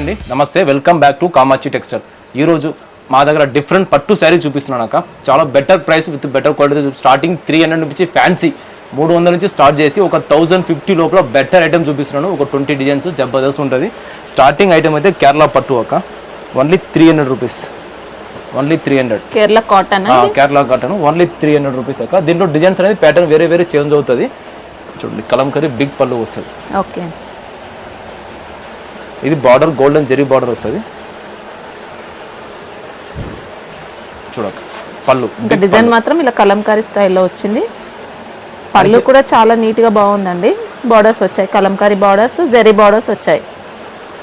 అండి నమస్తే welcome back to Kamatchi textile. ఈ రోజు మా దగ్గర డిఫరెంట్ పట్టు శారీ చూపిస్తున్నాను అక్క. చాలా better price with better quality. Starting 300 నుంచి ఫ్యాన్సీ 300 నుంచి స్టార్ట్ చేసి ఒక 1050 లోపల బెటర్ ఐటమ్ చూపిస్తున్నాను. ఒక 20 డిజైన్స్ జబర్దస్త్ ఉంటుంది. స్టార్టింగ్ ఐటమ్ అయితే కేరళ పట్టు అక్క, only 300 rupees. Only 300 Kerala cotton. Kerala cotton only 300 rupees అక్క. దీంట్లో డిజైన్స్ అనేది ప్యాటర్న్ వేరే వేరే చేంజ్ అవుతుంది. చూడండి కలంకరీ బిగ్ పళ్ళు వస్తుంది. ఓకే, ఇది బార్డర్ గోల్డెన్ జెరీ బార్డర్ వస్తుంది. చూడక పళ్ళు డిజైన్ మాత్రం ఇలా కలంకారీ స్టైల్లో వచ్చింది. పళ్ళు కూడా చాలా నీట్ గా బాగుందండి. బార్డర్స్ వచ్చాయి, కలంకారీ బార్డర్స్, జెరీ బార్డర్స్ వచ్చాయి.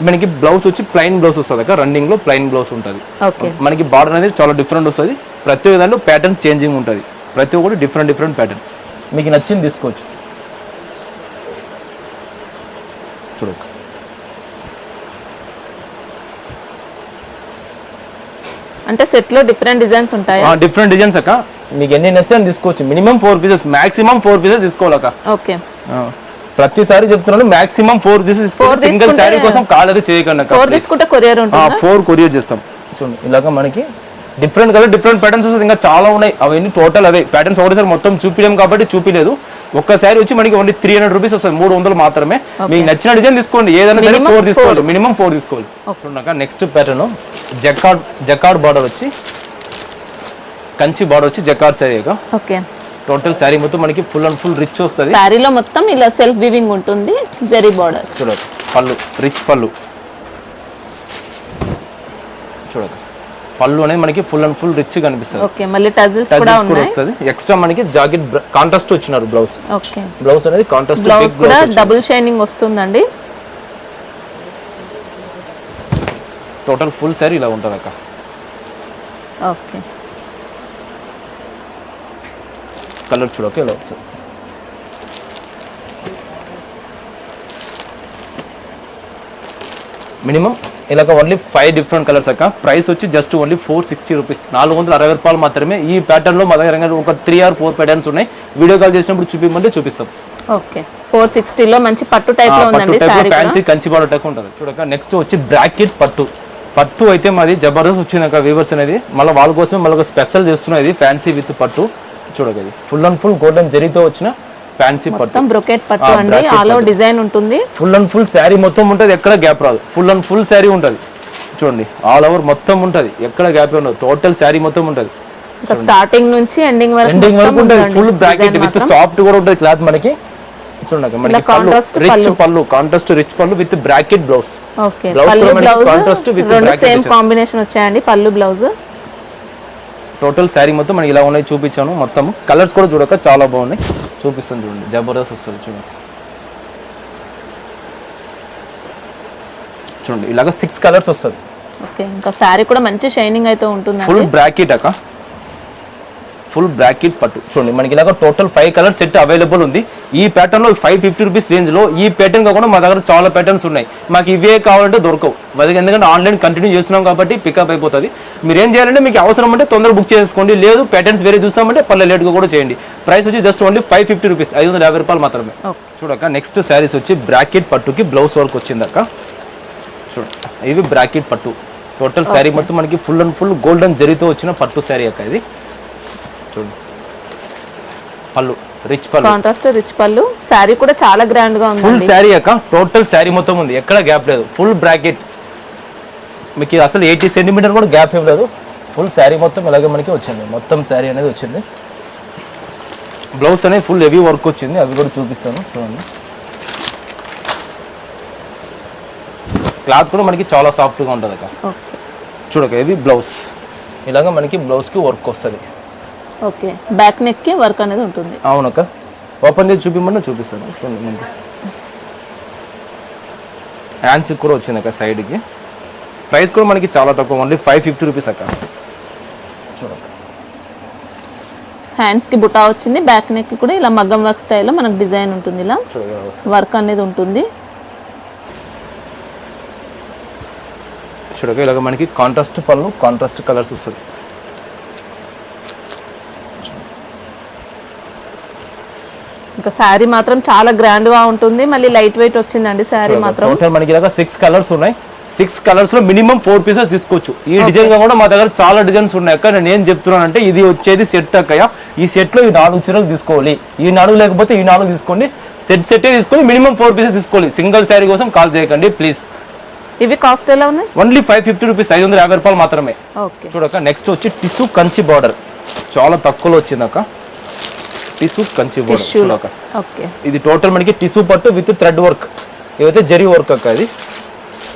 మనకి బ్లౌజ్ వచ్చి ప్లెయిన్ బ్లౌజ్ వస్తుంది అక్క. రన్నింగ్ లో ప్లెయిన్ బ్లౌజ్ ఉంటుంది. ఓకే, మనకి బార్డర్ అనేది చాలా డిఫరెంట్ వస్తుంది. ప్రతి విధాలు ప్యాటర్న్ చేంజింగ్ ఉంటుంది. ప్రతి ఒక్కటి డిఫరెంట్ డిఫరెంట్ ప్యాటర్న్. మీకు నచ్చింది తీసుకోవచ్చు. చూడక అంటే సెట్ లో డిఫరెంట్ డిజైన్స్ ఉంటాయి. డిఫరెంట్ డిజైన్స్ అక్క. మీకు ఎన్ని నచ్చితే అని తీసుకోవచ్చు. మినిమం 4 పీసెస్, మాక్సిమం 4 పీసెస్ తీసుకోవాలక్క. ఓకే, ప్రతిసారి చెప్తున్నాను మాక్సిమం 4 పీసెస్ తీసుకోవాలి. సింగిల్ శారీ కోసం కాల్ అది చేయకండి అక్క. 4 తీసుకుంటే కొరియర్ ఉంటుంది. 4 కొరియర్ చేస్తాం. చూడండి ఇలాగ మనకి డిఫరెంట్ కలర్ డిఫరెంట్ ప్యాటర్న్స్ వస్తుంది. ఇంకా చాలా ఉన్నాయి. అవన్నీ టోటల్ అవే ప్యాటర్న్స్ ఒకటేసారి మొత్తం చూపించలేం కాబట్టి చూపించలేదు. ఒక్క శారీ వచ్చి మనకి ఓన్లీ 300 రూపీస్ వస్తుంది. 300 మాత్రమే. మీకు నచ్చిన డిజైన్ తీసుకోండి. ఏదైనా సరే 4 తీసుకోవాలి. మినిమం 4 తీసుకోవాలి. చూడక నెక్స్ట్ ప్యాటర్న్ జకార్డ్ బార్డర్ వచ్చి కంచి బార్డర్ వచ్చి jacquard sari. Okay, total sari మొత్తం మనకి ఫుల్ అండ్ ఫుల్ రిచ్ వస్తుంది. శారీలో మొత్తం ఇలా సెల్ఫ్ వీవింగ్ ఉంటుంది. జెరీ బార్డర్. చూడక పళ్ళు రిచ్ పళ్ళు. చూడక పళ్ళు అనేది మనకి ఫుల్ అండ్ ఫుల్ రిచ్ కనిపిస్తుంది. ఓకే, మళ్ళీ టజిల్స్ కూడా వస్తుంది. ఎక్స్ట్రా మనకి జాకెట్ కాంట్రాస్ట్ వచ్చినారు. బ్లౌజ్ ఓకే, బ్లౌజ్ అనేది కాంట్రాస్ట్ బ్లౌజ్ కూడా డబుల్ షైనింగ్ వస్తుందండి. టోటల్ ఫుల్ శారీ ఇలా ఉంటుంది అక్క. ఓకే, కలర్ చూడక ఇలా వస్తుంది. మినిమం ఇలాగ ఓన్లీ 5 డిఫరెంట్ కలర్స్ అక్క. ప్రైస్ వచ్చి జస్ట్ ఓన్లీ 460 రూపీస్, 460 రూపాయలు మాత్రమే. ఈ ప్యాటర్న్ లో మా దగ్గర ఒక 3 or 4 ప్యాటర్న్స్ ఉన్నాయి. వీడియో కాల్ చేసినప్పుడు చూపించమంటే చూపిస్తాం. ఓకే, 460 లో మంచి పట్టు టైప్ లో ఉందండి. Sorry fancy Kanchi border type ఉంటుంది. చూడక నెక్స్ట్ వచ్చి బ్రాకెట్ పట్టు అయితే మాది జబర్దస్త్ వచ్చింది అక్క. వీవర్స్ అనేది మళ్ళీ వాళ్ళ కోసం మళ్ళీ ఒక స్పెషల్ చేస్తున్నది ఫ్యాన్సీ విత్ పట్టు. చూడక ఇది ఫుల్ అండ్ ఫుల్ గోల్డెన్ జరీతో వచ్చిన ఫ్యాన్సీ పట్టు, బ్రొకెట్ పట్టు అండి. ఆల్ ఓవర్ డిజైన్ ఉంటుంది. ఫుల్ అండ్ ఫుల్ శారీ మొత్తం ఉంటుంది. ఎక్కడ గ్యాప్ రాదు. ఫుల్ అండ్ ఫుల్ శారీ ఉంటుంది. చూడండి ఆల్ ఓవర్ మొత్తం ఉంటుంది. ఎక్కడ గ్యాప్ ఉండదు. టోటల్ శారీ మొత్తం ఉంటుంది. స్టార్టింగ్ నుంచి ఎండింగ్ వరకు ఉంటుంది. ఫుల్ బ్రాకెట్ విత్ సాఫ్ట్ కూడా ఉంటుంది క్లాత్ మనకి. చూడండి మనకి రిచ్ పళ్ళు, కాంట్రాస్ట్ రిచ్ పళ్ళు విత్ బ్రాకెట్ బ్లౌజ్. ఓకే, పళ్ళు blouse contrast with bracket same combination వచ్చాయండి. పళ్ళు బ్లౌజ్ టోటల్ శారీ మొత్తం మనకి ఇలా ఉన్నాయి. చూపించాను మొత్తం. కలర్స్ కూడా చూడక చాలా బాగున్నాయి. చూపిస్తాను చూడండి. జబర్దస్త్ వస్తుంది. చూడండి ఇలాగ 6 కలర్స్ వస్తుంది. ఓకే, ఇంకా శారీ కూడా మంచి షైనింగ్ అయితే ఉంటుంది. ఫుల్ బ్రాకెట్ అక్క. ఫుల్ బ్రాకెట్ పట్టు. చూడండి మనకి ఇలాగ టోటల్ 5 కలర్ సెట్ అవైలబుల్ ఉంది. ఈ ప్యాటర్న్ లో 550 రూపీస్ రేంజ్ లో ఈ ప్యాటర్న్ కాకుండా మా దగ్గర చాలా ప్యాటర్న్స్ ఉన్నాయి. మాకు ఇవే కావాలంటే దొరకవు. ఎందుకంటే ఆన్లైన్ కంటిన్యూ చేస్తున్నాం కాబట్టి పికప్ అయిపోతుంది. మీరు ఏం చేయాలంటే మీకు అవసరం అంటే తొందరగా బుక్ చేసుకోండి. లేదు ప్యాటర్న్స్ వేరే చూస్తామంటే పల్లె లేట్గా కూడా చేయండి. ప్రైస్ వచ్చి జస్ట్ ఓన్లీ 550 రూపీస్, 550 రూపాయలు మాత్రమే. చూడక నెక్స్ట్ శారీస్ వచ్చి బ్రాకెట్ పట్టుకి బ్లౌజ్ వర్క్ వచ్చింది అక్క. చూడండి ఇవి బ్రాకెట్ పట్టు. టోటల్ శారీ మొత్తం మనకి ఫుల్ అండ్ ఫుల్ గోల్డెన్ జరీతో వచ్చిన పట్టు శారీ అక్క. ఇది పళ్ళు రిచ్ పళ్ళు, కాంట్రాస్ట్ రిచ్ పళ్ళు. శారీ కూడా చాలా గ్రాండ్ గా ఉంది. ఫుల్ శారీ అక్క. టోటల్ శారీ మొత్తం ఉంది. ఎక్కడ గ్యాప్ లేదు. Full bracket. మీకు అసలు 80 సెంటీమీటర్ కూడా గ్యాప్ ఏం లేదు. ఫుల్ శారీ మొత్తం ఇలాగే మనకి వచ్చింది. మొత్తం శారీ అనేది వచ్చింది. బ్లౌజ్ అనేది ఫుల్ హెవీ వర్క్ వచ్చింది. అవి కూడా చూపిస్తాను చూడండి. క్లాత్ కూడా మనకి చాలా సాఫ్ట్గా ఉంటుంది అక్క. చూడక ఇది బ్లౌజ్. ఇలాగ మనకి బ్లౌజ్కి వర్క్ వస్తుంది. ఓకే, బ్యాక్ నెక్ కి వర్క్ అనేది ఉంటుంది. అవునక్క. ఓపెన్ చేసి చూపిమన్నా చూపిస్తాను. చూడండి మనకి హ్యాండ్స్ కూడా వచ్చింది అక్క సైడ్కి. ప్రైస్ కూడా మనకి చాలా తక్కువ, ఓన్లీ 550 రూపీస్ అక్క. చూడక హ్యాండ్స్ కి బుటా వచ్చింది. బ్యాక్ నెక్ కూడా ఇలా మగ్గం వర్క్ స్టైల్లో మనకు డిజైన్ ఉంటుంది. ఇలా వర్క్ అనేది ఉంటుంది. చూడక ఇలాగ మనకి కాంట్రాస్ట్ పళ్ళు, కాంట్రాస్ట్ కలర్స్ వస్తుంది. ఇంకా శారీ మాత్రం చాలా గ్రాండ్ గా ఉంటుంది. మళ్ళీ లైట్ వెయిట్ వచ్చిందండి శారీ మాత్రం. టోటల్ మనకి ఇలాగా 6 కలర్స్ ఉన్నాయి. 6 కలర్స్ లో మినిమం 4 పీసెస్ తీసుకోవచ్చు. ఈ డిజైన్ కూడా మా దగ్గర చాలా డిజైన్స్ ఉన్నాయి అక్క. నేను ఏం చెప్తున్నానంటే ఇది వచ్చేది సెట్ అక్కయ్య. ఈ సెట్ లో ఈ 4 చీరలు తీసుకోవాలి. ఈ 4 లేకపోతే ఈ 4 తీసుకోండి. సెట్టే తీసుకొని మినిమం 4 పీసెస్ తీసుకోవాలి. సింగిల్ శారీ కోసం కాల్ చేయకండి ప్లీజ్. ఇవి కాస్ట్ ఎలా ఉన్నాయి? ఓన్లీ 550 రూపీస్, 550 రూపాయలు మాత్రమే. ఓకే, చూడక నెక్స్ట్ వచ్చి టిష్యూ కంచి బార్డర్, చాలా తక్కువలో వచ్చింది అక్క. టిష్యూ కంచి బార్డర్ చూడక. ఓకే, ఇది టోటల్ మనకి టిష్యూ పట్టు విత్ థ్రెడ్ వర్క్, ఇవైతే జరీ వర్క్ అక్క. ఇది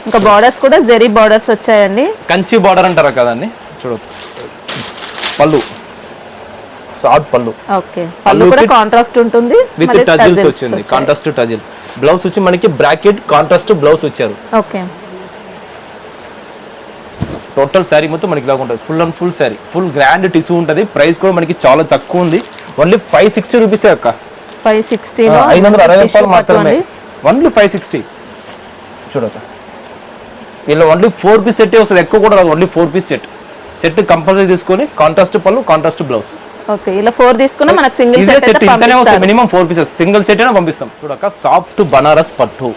ఇంకా బార్డర్స్ కూడా జరీ బార్డర్స్ వచ్చాయండి. కంచి బార్డర్ అంటారా కదండి. చూడ పళ్ళు, షార్ట్ పళ్ళు. ఓకే, పళ్ళు కూడా కాంట్రాస్ట్ ఉంటుంది విత్ టజిల్స్ వచ్చింది, కాంట్రాస్ట్ టజిల్. బ్లౌజ్ వచ్చి మనకి బ్రాకెట్ కాంట్రాస్ట్ బ్లౌజ్ వచ్చారు. ఓకే, టోటల్ శారీ మొత్తం మనకి ఇలా ఉంటుంది. Full and full sari, full grand tissue ఉంటుంది. ప్రైస్ కూడా మనకి చాలా తక్కువ ఉంది. ఓన్లీ 560 రూపీసే అక్క. 560 560 రూపాయలు మాత్రమే. ఓన్లీ 560. చూడక ఇలా ఓన్లీ 4 పీస్ సెట్ వస్తుంది, ఎక్కువ కూడా రాదు. ఓన్లీ 4 పీస్ సెట్ కంపల్సరీ తీసుకొని కాంట్రాస్ట్ పళ్ళు, కాంట్రాస్ట్ బ్లౌజ్. ఓకే, ఇలా 4 తీసుకున్నా మనకి సింగిల్ సెట్ అయితే ఇంతనే వస్తుంది. మినిమం 4 పీసెస్ సింగిల్ సెట్ అయినా పంపిస్తాం. చూడక సాఫ్ట్ బనారస్ పట్టు,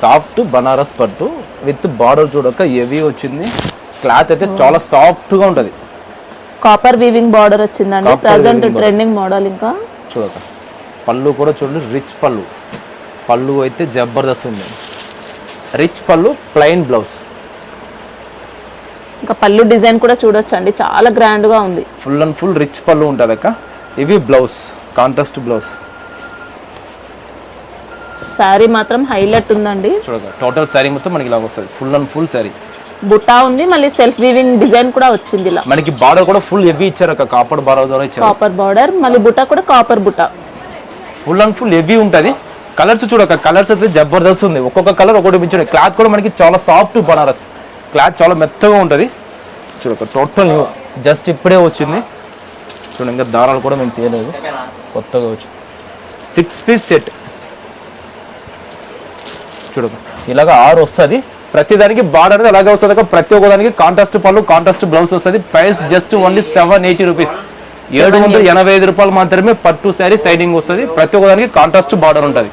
సాఫ్ట్ బనారస్ పట్టు విత్ బార్డర్. చూడక హెవీ వచ్చింది. క్లాత్ అయితే చాలా సాఫ్ట్ గా ఉంటది. కాపర్ వీవింగ్ బార్డర్ వచ్చిందండి, ప్రెజెంట్ ట్రెండింగ్ మోడల్. ఇంకా చూడక పళ్ళు కూడా చూడండి, రిచ్ పళ్ళు. పళ్ళు అయితే జబర్దస్త్ ఉంది. రిచ్ పళ్ళు, ప్లెయిన్ బ్లౌజ్. ఇంకా పళ్ళు డిజైన్ కూడా చూడొచ్చు అండి, చాలా గ్రాండ్ గా ఉంది. ఫుల్ అండ్ ఫుల్ రిచ్ పళ్ళు ఉంటుంది అక్క. ఇవి బ్లౌజ్, కాంట్రాస్ట్ బ్లౌజ్. శారీ మాత్రం హైలైట్ ఉందండి. చూడక టోటల్ శారీ మొత్తం మనకి ఇలా వస్తుంది. Full and full sari. బుట్టా ఉంది, మళ్ళీ సెల్ఫ్ వీవింగ్ డిజైన్ కూడా వచ్చింది. ఇలా మనకి బార్డర్ కూడా ఫుల్ హెవీ ఇచ్చారు అక్క. కాపర్ బార్డర్ ద్వారా ఇచ్చారు. కాపర్ బార్డర్, మళ్ళీ బుట్టా కూడా కాపర్ బుట్టా. ఫుల్ అండ్ ఫుల్ హెవీ ఉంటుంది. కలర్స్ చూడక, కలర్స్ అయితే జబర్దస్త్ ఉంది. ఒక్కొక్క కలర్ ఒకటి మించుంది. క్లాత్ కూడా మనకి చాలా సాఫ్ట్ బనారస్ క్లాత్, చాలా మెత్తగా ఉంటుంది. చూడక టోటల్ న్యూ, జస్ట్ ఇప్పుడే వచ్చింది. చూడండి, ఇంకా దారాలు కూడా మేము తీయలేదు, కొత్తగా వచ్చింది. 6 పీస్ సెట్. చూడక ఇలాగ 6 వస్తుంది. ప్రతి దానికి బార్డర్ అనేది అలాగే వస్తుంది. ప్రతి ఒక్క దానికి కాంట్రాస్ట్ పళ్ళు, కాంట్రాస్ట్ బ్లౌజ్ వస్తుంది. ప్రైస్ జస్ట్ ఓన్లీ 780 రూపీస్, 785 రూపాయలు మాత్రమే. పట్టు శారీ సైడింగ్ వస్తుంది. ప్రతి ఒక్క దానికి కాంట్రాస్ట్ బార్డర్ ఉంటుంది.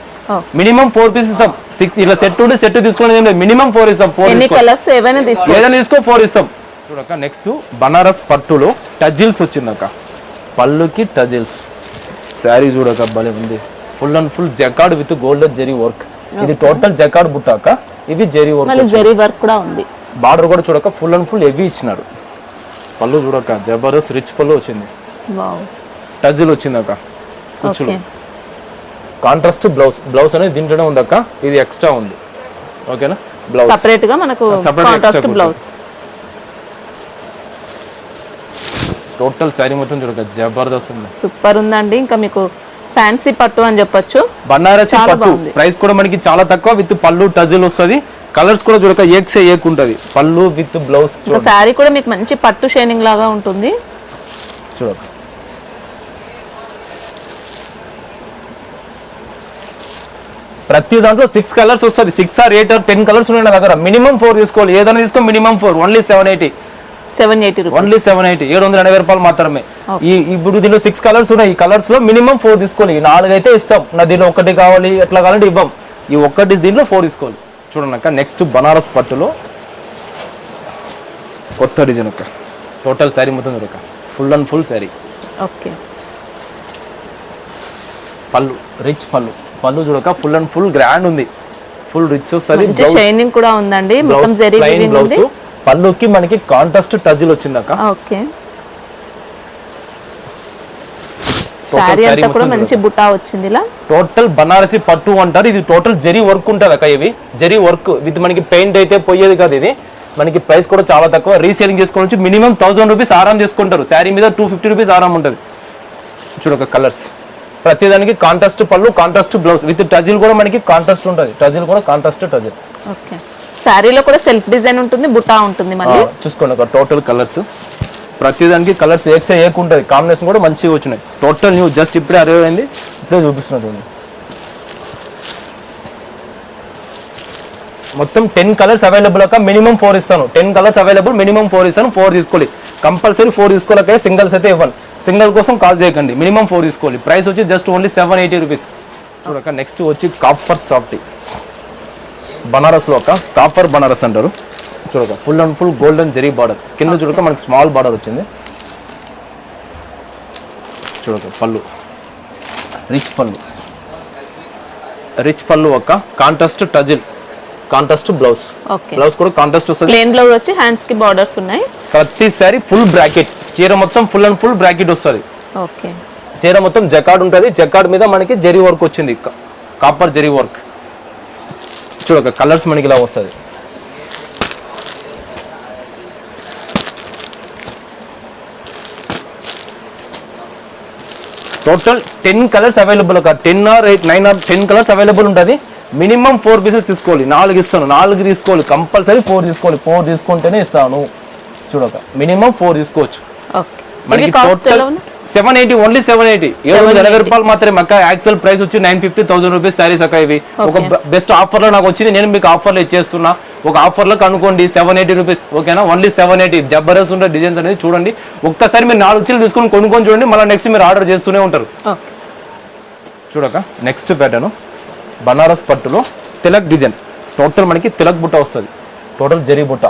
మినిమం 4 పీస్ ఇస్తాం. 6 ఇలా సెట్ ఉంటే సెట్ తీసుకునేది మినిమం 4 ఇస్తాం. 4 కలర్స్ ఏదైనా తీసుకో 4 ఇస్తాం. చూడక నెక్స్ట్ బనారస్ పట్టులో టజిల్స్ వచ్చిందక్క. పళ్ళుకి టజిల్స్ శారీ చూడక భలే ఉంది. Full and full jacquard with golden zari work. ఇది టోటల్ జకార్డ్ బుట్ట అక్క. ఇది జెరీ వర్క్, జెరీ వర్క్ కూడా ఉంది. బార్డర్ కూడా చూడక ఫుల్ అండ్ ఫుల్ హెవీ ఇచ్చినారు. పళ్ళు చూడక జబర్దస్త్ రిచ్ పళ్ళు వచ్చింది. టజిల్ వచ్చిందక్క. కుచ్చులు, కాంట్రాస్ట్ బ్లౌజ్. బ్లౌజ్ అనేది దీంట్లోనే ఉంది అక్క. ఇది ఎక్స్ట్రా ఉంది. ఓకేనా, బ్లౌజ్ సెపరేట్ గా మనకు కాంట్రాస్ట్ బ్లౌజ్. టోటల్ శారీ మొత్తం చూడక జబర్దస్త్ ఉంది. సూపర్ ఉందండి. ఇంకా మీకు ఫ్యాన్సీ పట్టు అని చెప్పొచ్చు. బనారసి పట్టు. ప్రైస్ కూడా మనకి చాలా తక్కువ. విత్ పళ్ళు టజిల్ వస్తుంది. కలర్స్ కూడా చూడక ఏక్సే ఏక్ ఉంటుంది. పళ్ళు విత్ బ్లౌజ్. శారీ కూడా మీకు మంచి పట్టు షైనింగ్ లాగా ఉంటుంది. చూడక ప్రతి దాంట్లో 6 కలర్స్ వస్తుంది. 6 or 8 or 10 కలర్స్ ఉన్నాయి నా దగ్గర. మినిమం 4 తీసుకోవాలి. ఏదైనా తీసుకో మినిమం 4. ఓన్లీ 780. ఓన్లీ 780, 780 రూపాయలు మాత్రమే. ఇప్పుడు దీనిలో 6 కలర్స్ ఉన్నాయి. ఈ కలర్స్ లో మినిమం 4 తీసుకోవాలి. 4 అయితే ఇస్తాం. నా దీనిలో 1 కావాలి ఎట్లా కావాలంటే ఇవ్వం. ఈ 1 దీంట్లో 4 తీసుకోవాలి. చూడండి అక్క, నెక్స్ట్ బనారస్ పట్టులో కొత్త డిజైన్ అక్క. టోటల్ శారీ మొత్తం చూడక full and full sari. Okay, పళ్ళు రిచ్ పళ్ళు. పళ్ళు చూడక ఫుల్ అండ్ ఫుల్ గ్రాండ్ ఉంది. ఫుల్ రిచ్ వస్తుంది. షైనింగ్ కూడా ఉందండి. మొత్తం జరీ వీవింగ్ ఉంది. పళ్ళుకి మనకి కాంట్రాస్ట్ టజిల్ వచ్చింది అక్క. ఓకే, సారీ అంతా కూడా మంచి బుటా వచ్చింది. ఇలా టోటల్ బనారసి పట్టు అంటారు. ఇది టోటల్ జరీ వర్క్ ఉంటుంది అక్క. ఇవి జరీ వర్క్ విత్ మనకి పెయింట్ అయితే పోయేది కాదు. ఇది మనకి ప్రైస్ కూడా చాలా తక్కువ. రీసేలింగ్ చేసుకోవచ్చు. మినిమం 1000 రూపీస్ ఆరాం చేసుకుంటారు. శారీ మీద 250 రూపీస్ ఆరాం ఉంటుంది. చూడక కలర్స్ ప్రతిదానికి కాంట్రాస్ట్ పళ్ళు, కాంట్రాస్ట్ బ్లౌజ్ విత్ టజిల్ కూడా మనకి కాంట్రాస్ట్ ఉంటుంది. టజిల్ కూడా కాంట్రాస్ట్ టజిల్. ఓకే, శారీలో కూడా సెల్ఫ్ డిజైన్ ఉంటుంది, బుటా ఉంటుంది. మళ్ళీ చూసుకోండి ఒక టోటల్ కలర్స్. ప్రతిదానికి కలర్స్ ఏక్సే ఏక్ ఉంటుంది. కాంబినేషన్ కూడా మంచిగా వచ్చినాయి. టోటల్ న్యూ, జస్ట్ ఇప్పుడే అరైవ్ అయింది. ఇప్పుడే చూపిస్తున్నారు. మొత్తం 10 కలర్స్ అవైలబుల్ అక్క. మినిమం 4 ఇస్తాను. 10 కలర్స్ అవైలబుల్, మినిమం 4 ఇస్తాను. 4 తీసుకోవాలి కంపల్సరీ. 4 తీసుకోలేక సింగిల్స్ అయితే ఇవ్వను. సింగిల్ కోసం కాల్ చేయకండి. మినిమం 4 తీసుకోవాలి. ప్రైస్ వచ్చి జస్ట్ ఓన్లీ 780 రూపీస్. చూడక నెక్స్ట్ వచ్చి కాపర్ సాఫ్టీ. బనారస్ లో ఒక కాపర్ బనారస్ అంటారు. చూడక full and full golden zari border, కింద చూడక మనకి స్మాల్ బార్డర్ వచ్చింది. చూడక పళ్ళు రిచ్ పళ్ళు ఒక కాంట్రాస్ట్ టజిల్, కాంట్రాస్ట్ బ్లౌజ్. బ్లౌజ్ కూడా కాంట్రాస్ట్ వస్తుంది. ప్లెయిన్ బ్లౌజ్ వచ్చి హ్యాండ్స్ కి బార్డర్స్ ఉన్నాయి. ప్రతిసారి ఫుల్ బ్రాకెట్, చీర మొత్తం ఫుల్ అండ్ ఫుల్ బ్రాకెట్ వస్తుంది. ఓకే, చీర మొత్తం జకార్డ్ ఉంటుంది. జకార్డ్ మీద మనకి జరీ వర్క్ వచ్చింది, కాపర్ జరీ వర్క్. చూడక కలర్స్ మనకి ఇలా వస్తుంది. టోటల్ 10 కలర్స్ అవైలబుల్, ఒక 10 or 8, 9 or 10 కలర్స్ అవైలబుల్ ఉంటుంది. మినిమం 4 పీసెస్ తీసుకోవాలి. 4 ఇస్తాను, 4 తీసుకోవాలి, కంపల్సరీ 4 తీసుకోవాలి. 4 తీసుకుంటేనే ఇస్తాను. చూడక మినిమం 4 తీసుకోవచ్చు. మనకి టోటల్ 780, ఓన్లీ 780, 780 రూపాయలు మాత్రమే అక్క. యాక్చువల్ ప్రైస్ వచ్చి 950,000 రూపీస్ సారీస్ అక్క. ఇవి ఒక బెస్ట్ ఆఫర్ లో నాకు వచ్చింది, నేను మీకు ఆఫర్ లో ఇచ్చేస్తున్నా. ఒక ఆఫర్ లో కనుక్కోండి, 780 రూపీస్, ఓకేనా? ఓన్లీ 780. జబర్దస్త్ ఉండే డిజైన్స్ అనేది చూడండి. ఒక్కసారి మీరు 4 చీరలు తీసుకొని కొనుక్కొని చూడండి, మళ్ళీ నెక్స్ట్ మీరు ఆర్డర్ చేస్తూనే ఉంటారు. చూడక నెక్స్ట్ ప్యాటర్న్ బనారస్ పట్టులో తిలక్ డిజైన్. టోటల్ మనకి తిలక్ బుట్ట వస్తుంది, టోటల్ జరీ బుట్ట.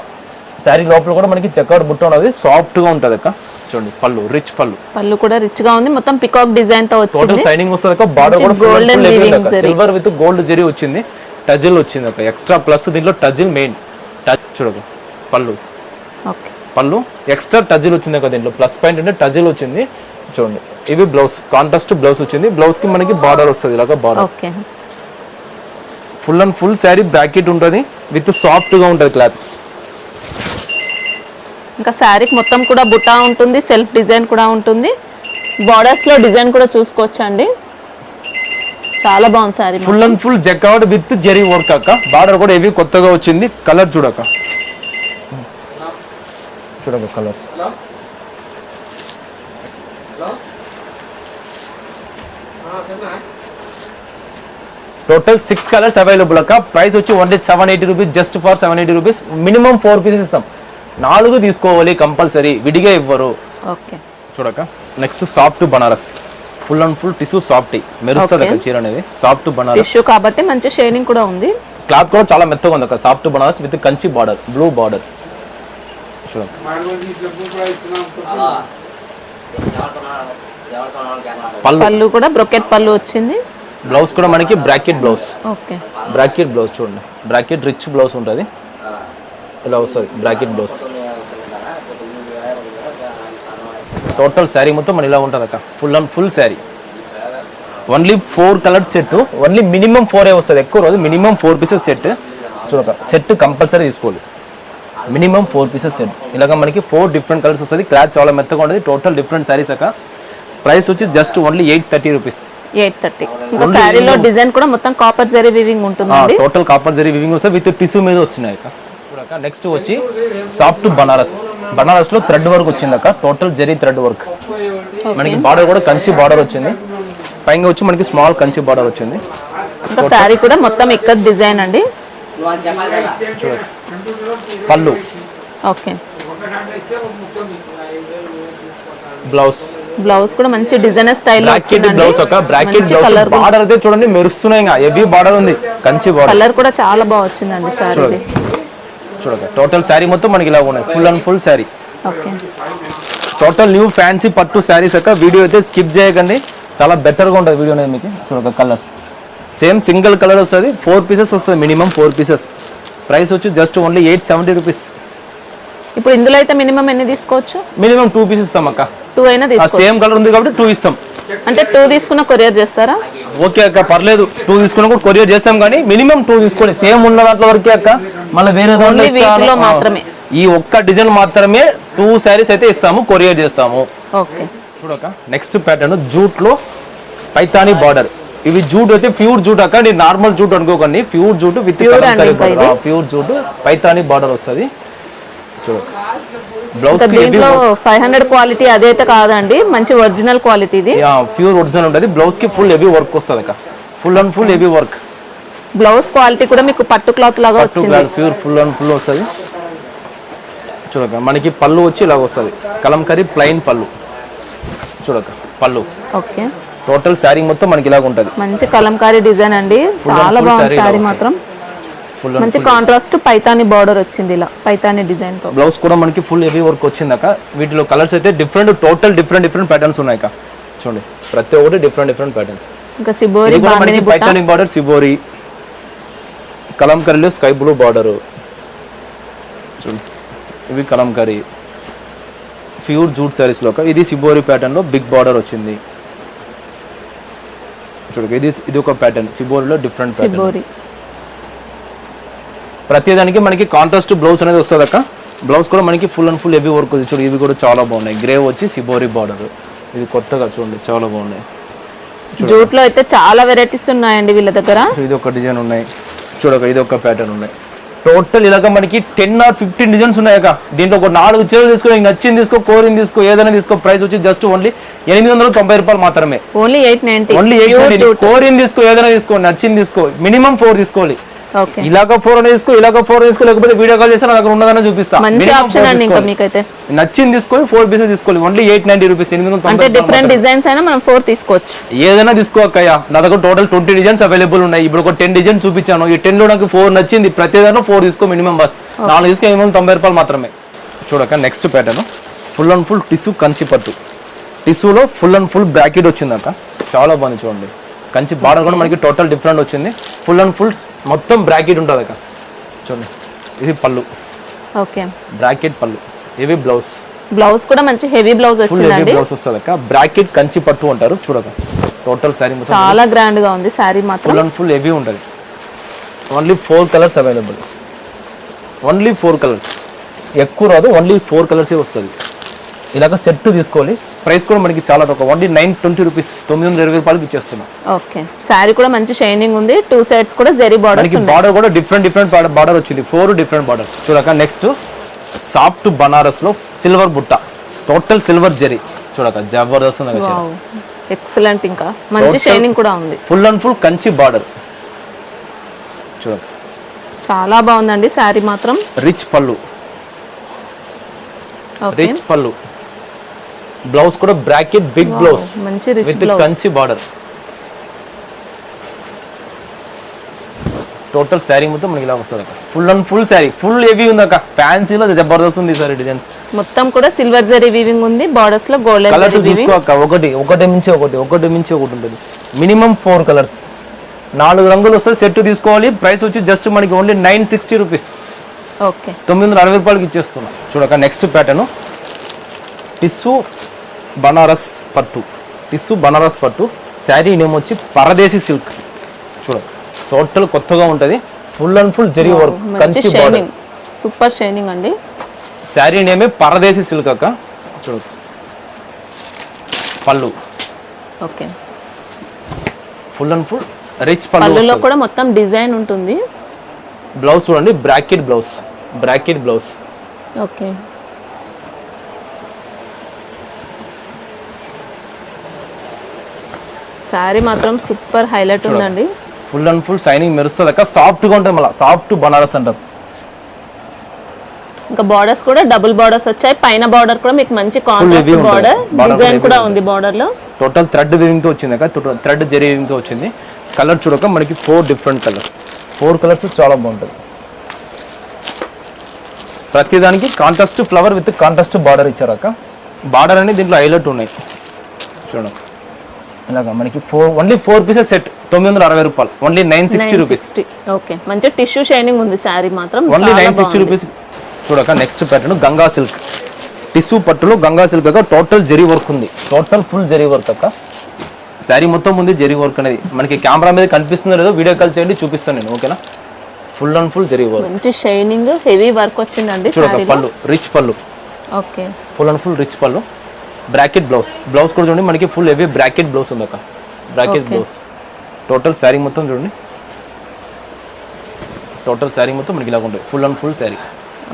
శారీ లోపల కూడా మనకి చెక్అవుట్ బుట్ట ఉన్నది, సాఫ్ట్ గా ఉంటది అక్క. చూడండి పళ్ళు, రిచ్ పళ్ళు కూడా రిచ్ గా ఉంది. మొత్తం పికాక్ డిజైన్ తో వచ్చింది. టోటల్ సైనింగ్ వస్తుంది అక్క. బార్డర్ కూడా golden silver with gold zari వచ్చింది. టజిల్ వచ్చింది అక్క ఎక్స్ట్రా ప్లస్. దీంట్లో టజిల్ మెయిన్ టచ్. చూడక పళ్ళు ఎక్స్ట్రా టజిల్ వచ్చింది అక్క. దీంట్లో ప్లస్ పాయింట్ అంటే టజిల్ వచ్చింది. చూడండి ఇవి బ్లౌజ్, కాంట్రాస్ట్ బ్లౌజ్ వచ్చింది. బ్లౌజ్ కి మనకి బార్డర్ వస్తుంది ఇలాగా border. Full and full sari bracket ఉంటుంది, విత్ సాఫ్ట్ గా ఉంటుంది క్లాత్. ఇంకా శారీకి మొత్తం కూడా బుటా ఉంటుంది, సెల్ఫ్ డిజైన్ కూడా ఉంటుంది. బార్డర్స్ లో డిజైన్ కూడా చూసుకోవచ్చు అండి. చాలా బాగుంది sari. Full and full jacquard with zari work అక్క. బార్డర్ కూడా ఏవి కొత్తగా వచ్చింది. కలర్ చూడక కలర్స్ టోటల్ 6 కలర్స్ అవైలబుల్ అక్క. ప్రైస్ వచ్చి only 780 rupees, just for 780 rupees. Minimum 4 pieces ఇస్తాం. 4 తీసుకోవాలి కంపల్సరీ, విడిగా ఇవ్వరు. చూడక next soft Banaras, full and full tissue soft మెరుస్తుంది అక్క చీర అనేది. సాఫ్ట్ బనారస్ టిష్యూ కాబట్టి మంచి షైనింగ్ కూడా ఉంది. క్లాత్ కూడా చాలా మెత్తగా ఉంది అక్క. Soft Banaras with Kanchi border, blue border. చూడక పళ్ళు కూడా బ్రొకెట్ పళ్ళు వచ్చింది. బ్లౌజ్ కూడా మనకి బ్రాకెట్ బ్లౌజ్. బ్రాకెట్ బ్లౌజ్ చూడండి, బ్రాకెట్ రిచ్ బ్లౌజ్ ఉంటుంది. ఇలా వస్తుంది బ్రాకెట్ బ్లౌజ్. టోటల్ శారీ మొత్తం మన ఇలా ఉంటుంది అక్క. Full and full sari. Only 4 colour set, only minimum 4 వస్తుంది. ఎక్కువ రోజు మినిమం 4 పీసెస్ సెట్. చూడక సెట్ కంపల్సరీ తీసుకోవాలి. Minimum 4 pieces set. ఇలాగ మనకి 4 డిఫరెంట్ కలర్స్ వస్తుంది. క్లాత్ చాలా మెత్తగా ఉంటుంది. టోటల్ డిఫరెంట్ శారీస్ అక్క. ప్రైస్ వచ్చి జస్ట్ ఓన్లీ 830 రూపీస్. 830. ఇంకా శారీలో డిజైన్ కూడా మొత్తం కాపర్ జరీ వీవింగ్ ఉంటుంది. టోటల్ కాపర్ జరీ వీవింగ్ వస్తుంది, విత్ టిష్యూ మీద వచ్చినాయి అక్క. నెక్స్ట్ వచ్చి సాఫ్ట్ బనారస్. బనారస్ లో థ్రెడ్ వర్క్ వచ్చింది అక్క. Total zari thread work. మనకి బార్డర్ కూడా కంచి బార్డర్ వచ్చింది. పైన వచ్చి మనకి స్మాల్ కంచి బార్డర్ వచ్చింది. ఇంకా శారీ కూడా మొత్తం ఇక్కత్ డిజైన్ అండి. పళ్ళు బ్లౌజ్ కూడా మంచి డిజైనర్ స్టైల్ లో వచ్చింది. బ్లౌజ్ ఒక బ్రాకెట్ బ్లౌజ్. బార్డర్ అయితే చూడండి మెరుస్తున్నాయి, హెవీ బార్డర్ ఉంది, కంచి బార్డర్. కలర్ కూడా చాలా బాగా వచ్చిందండి సారీ. చూడక టోటల్ శారీ మొత్తం మనకి ఇలా ఉన్నాయి. Full and full sari. Total new fancy పట్టు శారీస్ అక్క. వీడియో అయితే స్కిప్ చేయకండి, చాలా బెటర్ గా ఉంటుంది వీడియో అనేది మీకు. చూడక కలర్స్ సేమ్ సింగిల్ కలర్ వస్తుంది. 4 పీసెస్ వస్తుంది, మినిమం 4 పీసెస్. ప్రైస్ వచ్చి జస్ట్ ఓన్లీ 870 రూపీస్. ఇప్పుడు ఇందులో అయితే మినిమం ఎన్ని తీసుకోవచ్చు? మినిమం 2 పీసెస్ ఇస్తాం అక్క. 2 అయినా తీసుకోవచ్చు. సేమ్ కలర్ ఉంది కాబట్టి 2 ఇస్తాం. అంటే 2 తీసుకున్న కొరియర్ చేస్తారా? ఓకే అక్క, పర్లేదు. 2 తీసుకున్నా కూడా కొరియర్ చేస్తాం, కానీ మినిమం 2 తీసుకోండి. సేమ్ ఉన్న దాంట్లో వరకే అక్క. మళ్ళీ వేరే దాంట్లో మాత్రమే ఈ ఒక్క డిజైన్ మాత్రమే 2 శారీస్ అయితే ఇస్తాము, కొరియర్ చేస్తాము. ఓకే. చూడక నెక్స్ట్ ప్యాటర్న్ జూట్ లో పైతాని బార్డర్. ఇవి జూట్ అయితే ప్యూర్ జూట్ అక్క. నేను నార్మల్ జూట్ అనుకోకండి, pure jute with pure jute Paithani border వస్తుంది. చూడక బ్లౌజ్ దీంట్లో 500 క్వాలిటీ అదైతే కాదండి, మంచి ఒరిజినల్ క్వాలిటీ ఇది. ప్యూర్ ఒరిజినల్ ఉంటుంది. బ్లౌజ్ కి ఫుల్ హెవీ వర్క్ వస్తుంది అక్క. Full and full heavy work. Blouse quality కూడా మీకు పట్టు క్లాత్ లాగా వచ్చింది. ప్యూర్ ఫుల్ అండ్ ఫుల్ వస్తుంది. చూడక మనకి పళ్ళు వచ్చి ఇలాగ వస్తుంది, కలంకరీ ప్లెయిన్ పళ్ళు. చూడక పళ్ళు. ఓకే. టోటల్ శారీ మొత్తం మనకి ఇలాగ ఉంటుంది. మంచి కలంకారీ డిజైన్ అండి, చాలా బాగుంది శారీ మాత్రం. ఫుల్ మంచి కాంట్రాస్ట్ పైతాని బార్డర్ వచ్చింది, ఇలా పైతాని డిజైన్ తో. బ్లౌజ్ కూడా మనకి ఫుల్ హెవీ వర్క్ వచ్చిందాక. వీటిలో కలర్స్ అయితే టోటల్ డిఫరెంట్ ప్యాటర్న్స్ ఉన్నాయి. చూడండి ప్రతి ఒక్కటి డిఫరెంట్ ప్యాటర్న్స్. ఇంకా సిబోరి బాందిని బుట్ట, పైతాని బార్డర్, సిబోరి కలంకరీలో స్కై బ్లూ బార్డర్. చూడండి ఇవి కలంకరీ ప్యూర్ జూట్ సారీస్ లో. ఇది సిబోరి ప్యాటర్న్ లో బిగ్ బార్డర్ వచ్చింది. చూడండి ఇది ఒక ప్యాటర్న్ సిబోరిలో డిఫరెంట్ ప్యాటర్న్. ప్రతి దానికి మనకి కాంట్రాస్ట్ బ్లౌజ్ అనేది వస్తుంది అక్క. బ్లౌజ్ కూడా మనకి ఫుల్ హెవీ వర్క్ ఉంది. చూడు ఇవి కూడా చాలా బాగున్నాయి. గ్రే వచ్చి సిబోరి బార్డర్. ఇది కొత్తగా చూడండి చాలా బాగున్నాయి. జూట్ లో అయితే చాలా వెరైటీస్ ఉన్నాయండి వీళ్ళ దగ్గర. ఇది ఒక డిజైన్ ఉన్నాయి. చూడక ఇది ఒక ప్యాటర్న్ ఉన్నాయి. టోటల్ ఇలాగ మనకి 10 or 15 డిజైన్స్ ఉన్నాయక. దీంట్లో ఒక 4 చీరలు తీసుకో, నచ్చింది తీసుకో, కోరింది తీసుకో, ఏదైనా తీసుకో. ప్రైస్ వచ్చి జస్ట్ ఓన్లీ 890 రూపాయలు మాత్రమే. ఓన్లీ 890. కోరింది తీసుకో, ఏదైనా తీసుకో, నచ్చింది తీసుకో. మినిమం 4 తీసుకోవాలి. ఇలాగ 4 అనేది తీసుకో, ఇలాగ 4 తీసుకో, లేకపోతే వీడియో కాల్ చేస్తే నాకు ఉన్నదన్నా చూపిస్తా. మంచి ఆప్షన్ అండి. ఇంకా మీకైతే నచ్చింది తీసుకొని 4 పీసెస్ తీసుకోవాలి. Only 890 rupees. అంటే డిఫరెంట్ డిజైన్స్ అయినా మనం 4 తీసుకోవచ్చు. ఏదైనా తీసుకోకయ్యా. నా దగ్గర టోటల్ 20 డిజైన్స్ అవైలబుల్ ఉన్నాయి. ఇప్పుడు ఒక 10 డిజైన్ చూపించాను. ఈ 10 లో నాకు 4 నచ్చింది. ప్రతి దాంట్లో 4 తీసుకో మినిమం. బస్ 4 తీసుకో 890 రూపాయలు మాత్రమే. చూడక next pattern full tissue Kanchi పట్టు. టిష్యూలో ఫుల్ బ్రాకెట్ వచ్చిందక్క. చాలా బాగుంది చూడండి. కంచి బార్డర్ కూడా మనకి టోటల్ డిఫరెంట్ వచ్చింది. ఫుల్ మొత్తం బ్రాకెట్ ఉంటుంది అక్క. చూడండి ఇది పళ్ళు. ఓకే బ్రాకెట్ పళ్ళు. ఇవి బ్లౌజ్ కూడా మంచి హెవీ బ్లౌజ్ వచ్చిందండి. బ్లౌజ్ వస్తుంది అక్క. బ్రాకెట్ కంచి పట్టు అంటారు. చూడక టోటల్ సారీ చాలా గ్రాండ్ గా ఉంది. సారీ మాత్రం ఫుల్ హెవీ ఉంటుంది. Only 4 colours available. Only 4 colours. ఎక్కువ రాదు. ఓన్లీ 4 కలర్సే వస్తుంది. ఇలాగ సెట్ తీసుకోవాలి. ప్రైస్ కూడా మనకి చాలా తక్కువ. Only 920 rupees. 920 రూపాయలకి ఇచ్చేస్తున్నాం. ఓకే సారీ కూడా మంచి షైనింగ్ ఉంది. 2 సైడ్స్ కూడా జరీ బార్డర్. మనకి బార్డర్ కూడా డిఫరెంట్ బార్డర్ వచ్చింది. 4 డిఫరెంట్ బార్డర్స్. చూడక నెక్స్ట్ సాఫ్ట్ బనారస్ లో సిల్వర్ బుట్ట. Total silver zari. చూడక జబర్దస్త్ ఉంది. ఎక్సలెంట్. ఇంకా మంచి షైనింగ్ కూడా ఉంది. Full Kanchi border. చూడక చాలా బాగుందండి సారీ మాత్రం. రిచ్ పళ్ళు. రిచ్ పళ్ళు. బ్లౌజ్ కూడా బ్రాకెట్ బిగ్ బ్లౌజ్ మంచి rich with Kanchi border. Total sari మొత్తం మనకి ఇలా వస్తుంది అక్క. ఫుల్ శారీ ఫుల్ హెవీ ఉంది అక్క. ఫ్యాన్సీలో జబర్దస్త్ ఉంది సార్ డిజైన్స్. మొత్తం కూడా సిల్వర్ జరీ వీవింగ్ ఉంది. బార్డర్స్ లో గోల్డెన్ కలర్స్ తీసుకో అక్క. ఒకటి మించి ఒకటి ఉంటుంది. Minimum 4 colours. 4 రంగులు వస్తే సెట్ తీసుకోవాలి. ప్రైస్ వచ్చి జస్ట్ మనకి ఓన్లీ 960 రూపీస్. ఓకే 960 రూపాయలకి ఇచ్చేస్తున్నా. చూడక నెక్స్ట్ ప్యాటర్న్ టిష్యూ బనారస్ పట్టు. శారీ నేమ్ వచ్చి పరదేశీ సిల్క్. చూడ టోటల్ కొత్తగా ఉంటుంది. Full zari work Kanchi border. Super shining అండి. శారీ నేమే పరదేశీ సిల్క్ అక్క. చూడ పళ్ళు. ఓకే ఫుల్ రిచ్ పళ్ళులో కూడా మొత్తం డిజైన్ ఉంటుంది. బ్లౌజ్ చూడండి బ్రాకెట్ బ్లౌజ్. ఓకే సారీ మాత్రం సూపర్ హైలైట్ ఉందండి. ఫుల్ షైనింగ్ మెరుస్తుంది అక్క. సాఫ్ట్ గా ఉంటుంది. మళ్ళీ సాఫ్ట్ బనారస్ అంటారు. ఇంకా బార్డర్స్ కూడా డబుల్ బార్డర్స్ వచ్చాయి. పైన బార్డర్ కూడా మీకు మంచి కాంట్రాస్ట్ బార్డర్ డిజైన్ కూడా ఉంది. బార్డర్ లో టోటల్ థ్రెడ్ వీవింగ్ తో వచ్చింది అక్క. థ్రెడ్ జరీ వీవింగ్ తో వచ్చింది. కలర్ చూడక మనకి 4 డిఫరెంట్ కలర్స్. 4 కలర్స్ చాలా బాగుంటుంది. ప్రతి దానికి contrast flower with contrast border ఇచ్చారు అక్క. బార్డర్ అనేది దీంట్లో హైలైట్ ఉన్నాయి. చూడండి ఇలాగా మనకి ఓన్లీ 4 పీసెస్ సెట్ 960 రూపాయలు. Only 960 rupees. ఓకే మంచి టిష్యూ షైనింగ్ ఉంది సారీ మాత్రం. Only 960 rupees. చూడక next pattern Ganga silk. Tissue పట్టులో గంగా సిల్క్ అక్క. టోటల్ జరీ వర్క్ ఉంది. ఫుల్ జరీ వర్క్ అక్క. శారీ మొత్తం ఉంది జరీ వర్క్ అనేది. మనకి కెమెరా మీద కనిపిస్తుందో లేదో వీడియో కాల్ చేయండి చూపిస్తాను నేను. ఓకేనా. Full zari work. మంచి షైనింగ్ హెవీ వర్క్ వచ్చిందండి. చూడక పళ్ళు రిచ్ పళ్ళు. ఓకే ఫుల్ రిచ్ పళ్ళు. బ్రాకెట్ బ్లౌజ్ కూడా చూడండి మనకి ఫుల్ హెవీ బ్రాకెట్ బ్లౌజ్ ఉంది అక్క. Bracket blouse. టోటల్ శారీ మొత్తం చూడండి. టోటల్ శారీ మొత్తం మనకి ఇలా ఉంటుంది. ఫుల్ శారీ.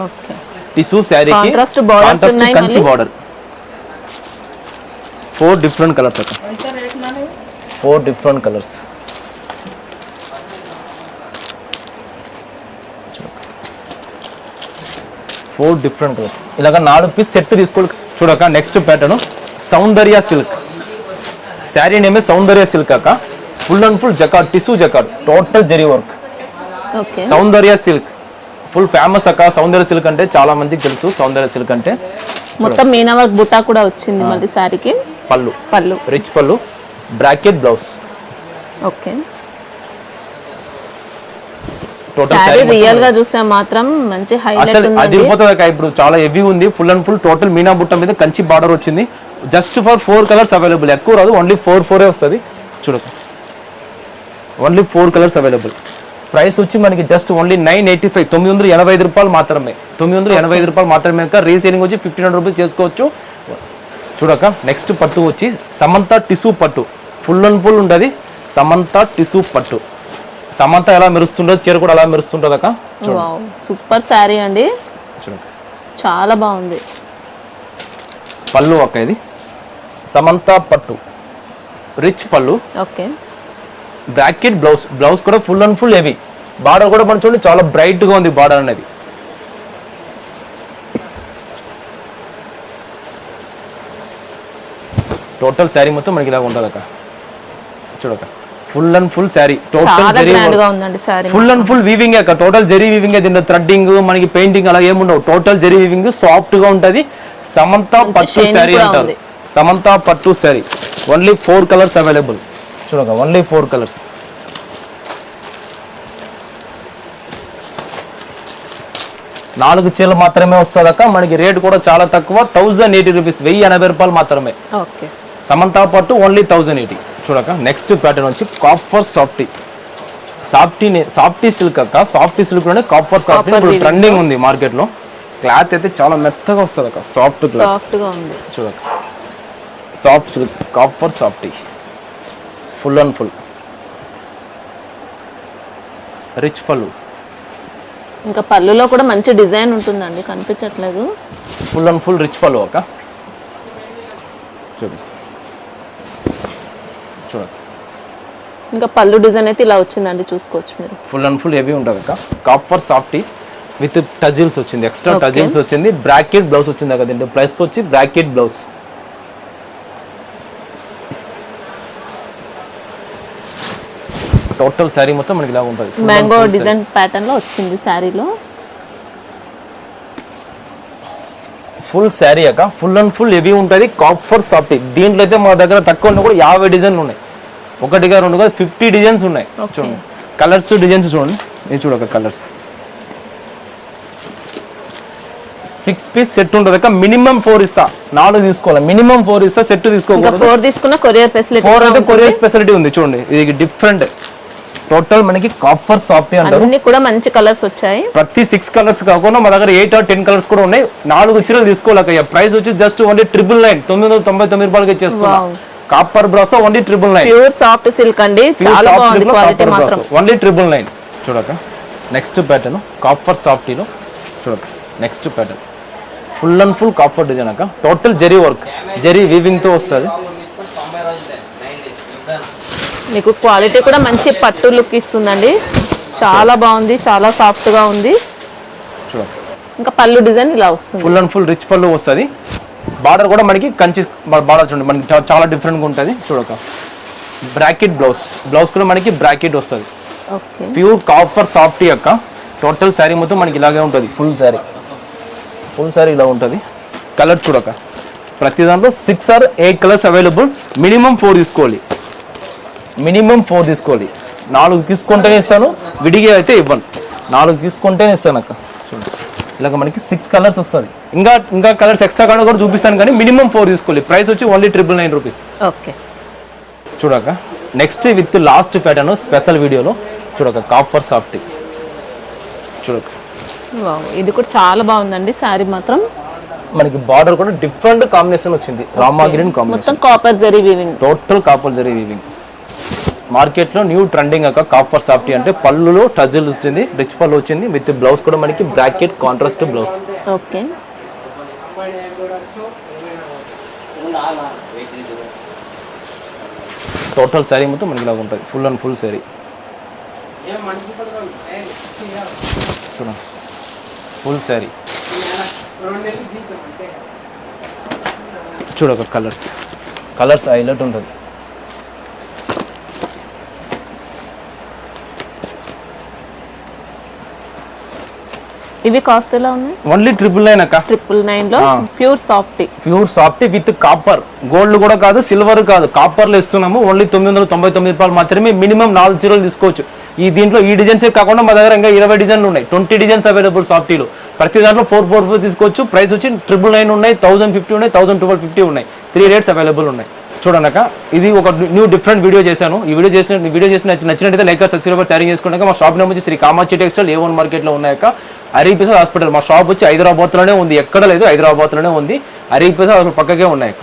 ఓకే టిష్యూ శారీకి contrast borders Kanchi border. 4 different colours అక్క. 4 డిఫరెంట్ కలర్స్. 4 different colours. ఇలాగా 4 పీస్ సెట్ తీసుకోవాలి. చూడక next pattern Soundarya silk. Sari నేమే సౌందర్య సిల్క్ అక్క. Full jacquard tissue jacquard. Total zari work. Okay Soundarya silk full famous అక్క. సౌందర్య సిల్క్ అంటే చాలా మందికి తెలుసు. సౌందర్య సిల్క్ అంటే మొత్తం మీనా వర్క్ బుట్టా కూడా వచ్చింది మళ్ళీ శారీకి. పళ్ళు రిచ్ పళ్ళు, bracket blouse. Okay total sari real గా చూస్తే మాత్రం మంచి హైలైట్ అసలు ఉంది. అది పోతుంది ఇప్పుడు చాలా హెవీ ఉంది. Full and full total Meena బుట్ట మీద కంచి బార్డర్ వచ్చింది. Just for 4 colours available. ఎక్కువ రాదు, ఓన్లీ 4 వస్తుంది. చూడక ఓన్లీ 4 కలర్స్ అవైలబుల్. ప్రైస్ వచ్చి మనకి జస్ట్ ఓన్లీ 985, 985 రూపాయలు మాత్రమే. 985 రూపాయలు మాత్రమే. రీసేలింగ్ వచ్చి 1500 రూపీస్ చేసుకోవచ్చు. చూడక నెక్స్ట్ పట్టు వచ్చి సమంత టిష్యూ పట్టు. ఫుల్ అండ్ ఫుల్ ఉంటుంది సమంత టిష్యూ పట్టు. సమంత ఎలా మెరుస్తుంటుంది, చీర కూడా అలా మెరుస్తుంటుంది అక్క. సూపర్ శారీ అండి, చూడక చాలా బాగుంది. పళ్ళు అక్క ఇది సమంత పట్టు, రిచ్ పళ్ళు. Okay bracket blouse. బ్లౌజ్ కూడా full and full heavy. Border కూడా మనం చూడండి చాలా బ్రైట్ గా ఉంది బార్డర్ అనేది. టోటల్ శారీ మొత్తం మనకి ఇలా ఉంటుంది అక్క. చూడక full and full sari. Total full and full weaving అక్క. Total zari weaving. దీంట్లో థ్రెడ్డింగ్ మనకి పెయింటింగ్ అలా ఏముండవు. టోటల్ జెరీ వీవింగ్, సాఫ్ట్ గా ఉంటది. సమంత పట్టు శారీ అంటారు. సమంత పట్టు శారీ. Only 4 colours available. చూడక ఓన్లీ 4 కలర్స్. నాలుగు చీరలు మాత్రమే వస్తుందక్క. మనకి రేట్ కూడా చాలా తక్కువ, 1080 రూపీస్, 1080 రూపాయలు మాత్రమే. సమంత పట్టు ఓన్లీ 1080. చూడక నెక్స్ట్ ప్యాటర్న్ వచ్చి కాపర్ సాఫ్టీ. సాఫ్టీ సిల్క్ అక్క. సాఫ్టీ సిల్క్ లోనే కాపర్ సాఫ్టీ ఇప్పుడు ట్రెండింగ్ ఉంది మార్కెట్ లో. క్లాత్ అయితే చాలా మెత్తగా వస్తుంది అక్క. సాఫ్ట్ గా ఉంది. చూడక soft silk copper softy. Full and full rich పళ్ళు. ఇంకా పళ్ళులో కూడా మంచి డిజైన్ ఉంటుందండి, కనిపించట్లేదు. ఫుల్ అండ్ ఫుల్ రిచ్ పళ్ళు అక్క. చూపిస్తా చూడక. ఇంకా పళ్ళు డిజైన్ అయితే ఇలా వచ్చిందండి, చూసుకోవచ్చు మీరు. ఫుల్ అండ్ ఫుల్ హెవీ ఉంటుంది అక్క. కాపర్ సాఫ్టీ విత్ టజిల్స్ వచ్చింది. ఎక్స్ట్రా టజిల్స్ వచ్చింది. బ్రాకెట్ బ్లౌజ్ వచ్చింది అక్క. దీంట్లో ప్లస్ వచ్చి బ్రాకెట్ బ్లౌజ్. టోటల్ శారీ మొత్తం మనకి ఇలా ఉంటుంది. మ్యాంగో డిజైన్ ప్యాటర్న్ లో వచ్చింది శారీలో. ఫుల్ శారీ అక్క. ఫుల్ అండ్ ఫుల్ హెవీ ఉంటుంది. Copper softy. దీంట్లో అయితే మా దగ్గర తక్కువ ఉన్నా కూడా 50 డిజైన్లు ఉన్నాయి. ఒకటిగా రెండు కాదు 50 డిజైన్స్ ఉన్నాయి. చూడండి కలర్స్ డిజైన్స్ చూడండి. ఇది చూడక కలర్స్. 6 పీస్ సెట్ ఉంటుంది అక్క. మినిమం 4 ఇస్తా. 4 తీసుకోవాలి. మినిమం 4 ఇస్తా. సెట్ తీసుకోకూడదు. 4 తీసుకున్న కొరియర్ ఫెసిలిటీ. 4 అయితే కొరియర్ ఫెసిలిటీ ఉంది. చూడండి ఇది డిఫరెంట్. టోటల్ మనకి కాపర్ సాఫ్టీ అంటారు. అన్ని కూడా మంచి కలర్స్ వచ్చాయి. ప్రతి 6 కలర్స్ కాకుండా మా దగ్గర 8 or 10 కలర్స్ కూడా ఉన్నాయి. 4 చీరలు తీసుకోలేక. ప్రైస్ వచ్చి జస్ట్ ఓన్లీ 999, 999 రూపాయలకి ఇచ్చేస్తున్నాం. కాపర్ బ్రాసో ఓన్లీ 999. ప్యూర్ సాఫ్ట్ సిల్క్ అండి, చాలా బాగుంది క్వాలిటీ మాత్రం. ఓన్లీ 999. చూడక నెక్స్ట్ ప్యాటర్న్ కాపర్ సాఫ్టీలో. చూడక next pattern full and full copper design అక్క. Total zari work, zari weaving తో వస్తుంది. మీకు క్వాలిటీ కూడా మంచి పట్టు లుక్ ఇస్తుందండి. చాలా బాగుంది, చాలా సాఫ్ట్ గా ఉంది. చూడండి ఇంకా పళ్ళు డిజైన్ ఇలా వస్తుంది. ఫుల్ అండ్ ఫుల్ రిచ్ పళ్ళు వస్తుంది. బార్డర్ కూడా మనకి కంచి బార్డర్ చూడండి మనకి చాలా డిఫరెంట్ గా ఉంటుంది. చూడక బ్రాకెట్ బ్లౌజ్. బ్లౌజ్ కూడా మనకి బ్రాకెట్ వస్తుంది. ప్యూర్ కాపర్ సాఫ్టీ అక్క. టోటల్ శారీ మొత్తం మనకి ఇలాగే ఉంటుంది. ఫుల్ శారీ ఇలా ఉంటుంది. కలర్ చూడక ప్రతి దాంట్లో 6 or 8 కలర్స్ అవైలబుల్. మినిమం 4 తీసుకోవాలి. 4 తీసుకుంటేనే ఇస్తాను, విడిగా అయితే ఇవ్వను. 4 తీసుకుంటేనే ఇస్తాను అక్క. చూడండి ఇలాగ మనకి 6 కలర్స్ వస్తుంది. ఇంకా కలర్స్ ఎక్స్ట్రా కార్డు కూడా చూపిస్తాను, కానీ మినిమం 4 తీసుకోవాలి. ప్రైస్ వచ్చి ఓన్లీ 999 రూపీస్. ఓకే చూడక next with last pattern special వీడియోలో. చూడక కాపర్ సాఫ్టీ. చూడక ఇది కూడా చాలా బాగుందండి శారీ మాత్రం. మనకి బార్డర్ కూడా డిఫరెంట్ కాంబినేషన్ వచ్చింది. Rama green combination. మొత్తం copper zari weaving. Total copper zari weaving. Market లో న్యూ ట్రెండింగ్ అక్క కాపర్ సాఫ్టీ అంటే. పళ్ళులో టజిల్ వచ్చింది, రిచ్ పళ్ళు వచ్చింది. విత్ బ్లౌజ్ కూడా మనకి bracket contrast blouse. Okay total sari మొత్తం మనకి ఇలాగ ఉంటుంది. Full and full sari. చూడండి ఫుల్ శారీ. చూడక కలర్స్ హైలైట్ ఉంటుంది. ఇవి కాస్ట్ ఎలా ఉన్నాయి? ఓన్లీ 999 అక్క. 999 లో pure soft with copper, gold కూడా కాదు, సిల్వర్ కాదు, కాపర్ లో ఇస్తున్నాము. ఓన్లీ 999 రూపాయలు మాత్రమే. మినిమం 4 చీరలు తీసుకోవచ్చు. దీంట్లో ఈ డిజైన్స్ కాకుండా మా దగ్గర ఇంకా 20 డిజైన్లు ఉన్నాయి. 20 డిజైన్స్ అవైలబుల్ సాఫ్టీలో. ప్రతి దాంట్లో 444 తీసుకోవచ్చు. ప్రైస్ వచ్చి 999 ఉన్నాయి, 1050 ఉన్నాయి, 1250 ఉన్నాయి. 3 రేట్స్ అవైలబుల్ ఉన్నాయి. చూడనక ఇది ఒక న్యూ డిఫరెంట్ వీడియో చేశాను. ఈ వీడియో చేసిన నచ్చినట్టయితే లైక్ సబ్స్క్రైబర్ షేరింగ్ చేసుకున్నాక మా షాప్ నేమ్ వచ్చి శ్రీ కామాక్షి టెక్స్టైల్ A1 మార్కెట్లో ఉన్నాయక. అరీపిసా హాస్పిటల్ మా షాప్ వచ్చి హైదరాబాద్లోనే ఉంది, ఎక్కడ లేదు, హైదరాబాద్లోనే ఉంది. అరీపిసా పక్కకే ఉన్నాయక్క.